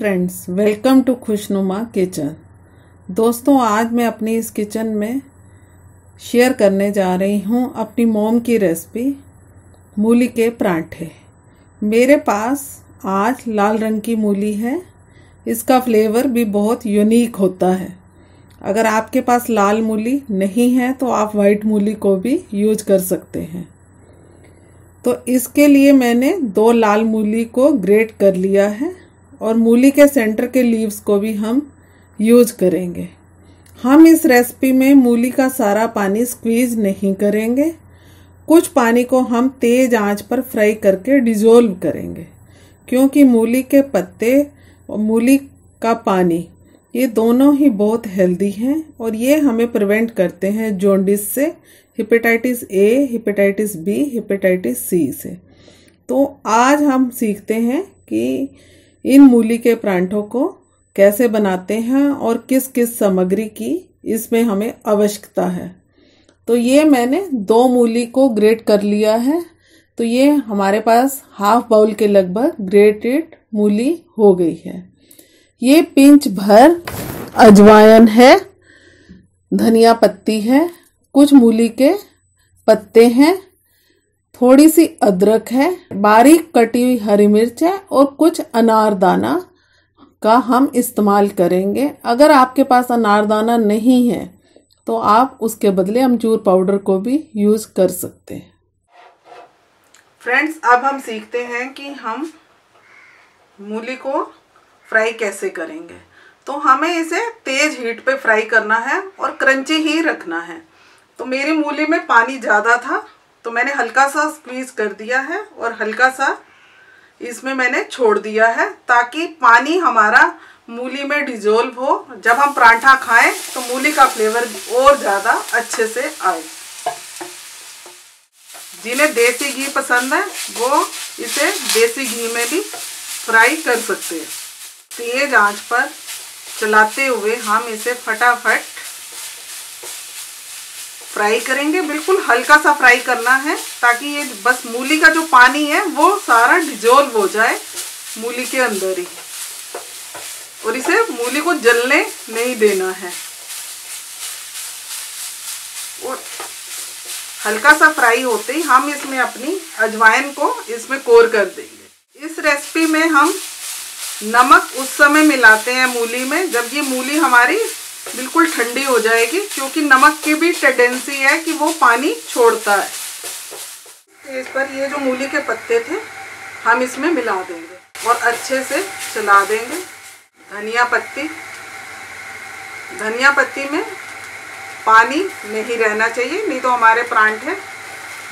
Friends, welcome to खुशनुमा kitchen. दोस्तों, आज मैं अपनी इस किचन में शेयर करने जा रही हूँ अपनी मॉम की रेसिपी मूली के पराठे। मेरे पास आज लाल रंग की मूली है। इसका फ्लेवर भी बहुत यूनिक होता है। अगर आपके पास लाल मूली नहीं है तो आप वाइट मूली को भी यूज कर सकते हैं। तो इसके लिए मैंने 2 लाल मूली को ग्रेट कर लिया है और मूली के सेंटर के लीव्स को भी हम यूज करेंगे। हम इस रेसिपी में मूली का सारा पानी स्क्वीज नहीं करेंगे। कुछ पानी को हम तेज आंच पर फ्राई करके डिजोल्व करेंगे, क्योंकि मूली के पत्ते और मूली का पानी ये दोनों ही बहुत हेल्दी हैं और ये हमें प्रिवेंट करते हैं जॉन्डिस से, hepatitis A, hepatitis B, hepatitis C से। तो आज हम सीखते हैं कि इन मूली के पराठों को कैसे बनाते हैं और किस किस सामग्री की इसमें हमें आवश्यकता है। तो ये मैंने 2 मूली को ग्रेट कर लिया है। तो ये हमारे पास हाफ बाउल के लगभग ग्रेटेड मूली हो गई है। ये पिंच भर अजवाइन है, धनिया पत्ती है, कुछ मूली के पत्ते हैं, थोड़ी सी अदरक है, बारीक कटी हुई हरी मिर्च है और कुछ अनारदाना का हम इस्तेमाल करेंगे। अगर आपके पास अनारदाना नहीं है तो आप उसके बदले अमचूर पाउडर को भी यूज कर सकते हैं। फ्रेंड्स, अब हम सीखते हैं कि हम मूली को फ्राई कैसे करेंगे। तो हमें इसे तेज हीट पे फ्राई करना है और क्रंची ही रखना है। तो मेरी मूली में पानी ज़्यादा था तो मैंने हल्का सा स्क्वीज कर दिया है और हल्का सा इसमें मैंने छोड़ दिया है, ताकि पानी हमारा मूली में डिजोल्व हो। जब हम पराठा खाएं तो मूली का फ्लेवर और ज़्यादा अच्छे से आए। जिन्हें देसी घी पसंद है वो इसे देसी घी में भी फ्राई कर सकते हैं। तेज आंच पर चलाते हुए हम इसे फटाफट फ्राई करेंगे। बिल्कुल हल्का सा फ्राई करना है, ताकि ये बस मूली का जो पानी है वो सारा डिजोल्व हो जाए मूली के अंदर ही, और इसे मूली को जलने नहीं देना है। और हल्का सा फ्राई होते ही हम इसमें अपनी अजवाइन को इसमें कोर कर देंगे। इस रेसिपी में हम नमक उस समय मिलाते हैं मूली में जब ये मूली हमारी बिल्कुल ठंडी हो जाएगी, क्योंकि नमक की भी टेंडेंसी है कि वो पानी छोड़ता है। इस पर ये जो मूली के पत्ते थे हम इसमें मिला देंगे और अच्छे से चला देंगे। धनिया पत्ती में पानी नहीं रहना चाहिए, नहीं तो हमारे पराठे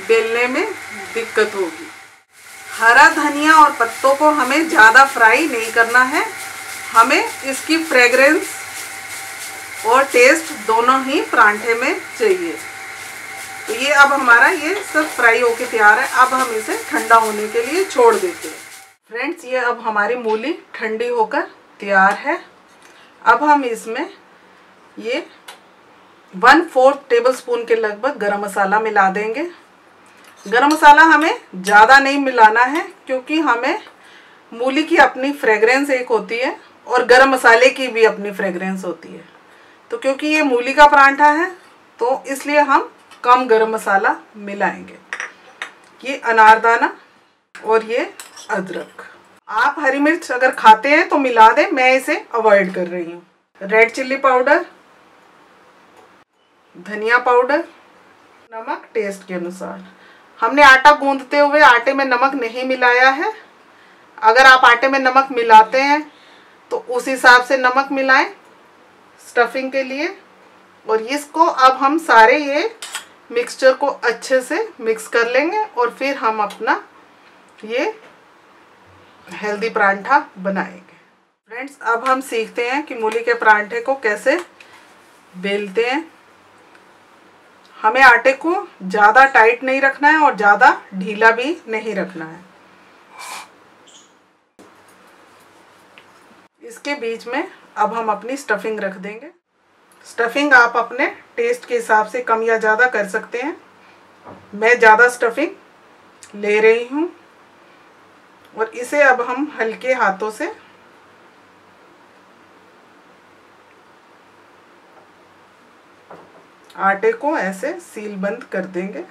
बेलने में दिक्कत होगी। हरा धनिया और पत्तों को हमें ज़्यादा फ्राई नहीं करना है। हमें इसकी फ्रेग्रेंस और टेस्ट दोनों ही पराठे में चाहिए। तो ये अब हमारा ये सब फ्राई होके तैयार है। अब हम इसे ठंडा होने के लिए छोड़ देते हैं। फ्रेंड्स, ये अब हमारी मूली ठंडी होकर तैयार है। अब हम इसमें ये 1/4 टेबलस्पून के लगभग गरम मसाला मिला देंगे। गरम मसाला हमें ज़्यादा नहीं मिलाना है, क्योंकि हमें मूली की अपनी फ्रेग्रेंस एक होती है और गरम मसाले की भी अपनी फ्रेग्रेंस होती है। तो क्योंकि ये मूली का पराठा है तो इसलिए हम कम गरम मसाला मिलाएंगे। ये अनारदाना और ये अदरक। आप हरी मिर्च अगर खाते हैं तो मिला दें, मैं इसे अवॉइड कर रही हूँ। रेड चिल्ली पाउडर, धनिया पाउडर, नमक टेस्ट के अनुसार। हमने आटा गूंदते हुए आटे में नमक नहीं मिलाया है। अगर आप आटे में नमक मिलाते हैं तो उस हिसाब से नमक मिलाएं स्टफिंग के लिए। और इसको अब हम सारे ये मिक्सचर को अच्छे से मिक्स कर लेंगे और फिर हम अपना ये हेल्दी पराठा बनाएंगे। फ्रेंड्स, अब हम सीखते हैं कि मूली के पराठे को कैसे बेलते हैं। हमें आटे को ज़्यादा टाइट नहीं रखना है और ज़्यादा ढीला भी नहीं रखना है। इसके बीच में अब हम अपनी स्टफिंग रख देंगे। स्टफिंग आप अपने टेस्ट के हिसाब से कम या ज़्यादा कर सकते हैं। मैं ज़्यादा स्टफिंग ले रही हूँ और इसे अब हम हल्के हाथों से आटे को ऐसे सील बंद कर देंगे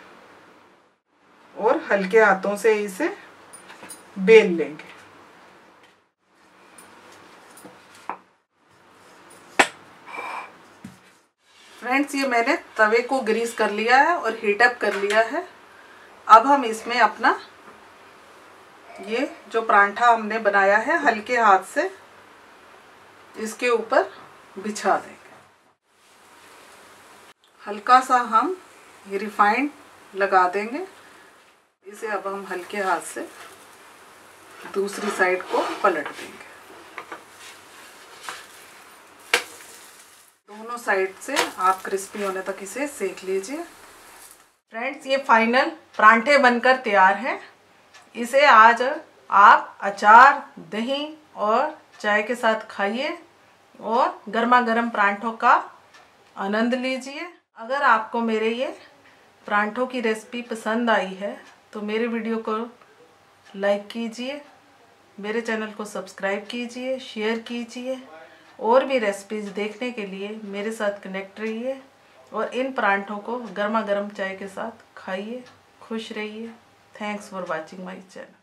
और हल्के हाथों से इसे बेल लेंगे। फ्रेंड्स, ये मैंने तवे को ग्रीस कर लिया है और हीट अप कर लिया है। अब हम इसमें अपना ये जो परांठा हमने बनाया है हल्के हाथ से इसके ऊपर बिछा देंगे। हल्का सा हम ये रिफाइंड लगा देंगे। इसे अब हम हल्के हाथ से दूसरी साइड को पलट देंगे। दोनों साइड से आप क्रिस्पी होने तक इसे सेक लीजिए। फ्रेंड्स, ये फाइनल परांठे बनकर तैयार हैं। इसे आज आप अचार, दही और चाय के साथ खाइए और गर्मा गर्म परांठों का आनंद लीजिए। अगर आपको मेरे ये परांठों की रेसिपी पसंद आई है तो मेरे वीडियो को लाइक कीजिए, मेरे चैनल को सब्सक्राइब कीजिए, शेयर कीजिए। और भी रेसिपीज़ देखने के लिए मेरे साथ कनेक्ट रहिए और इन परांठों को गर्मा गर्म चाय के साथ खाइए। खुश रहिए। Thanks for watching my channel.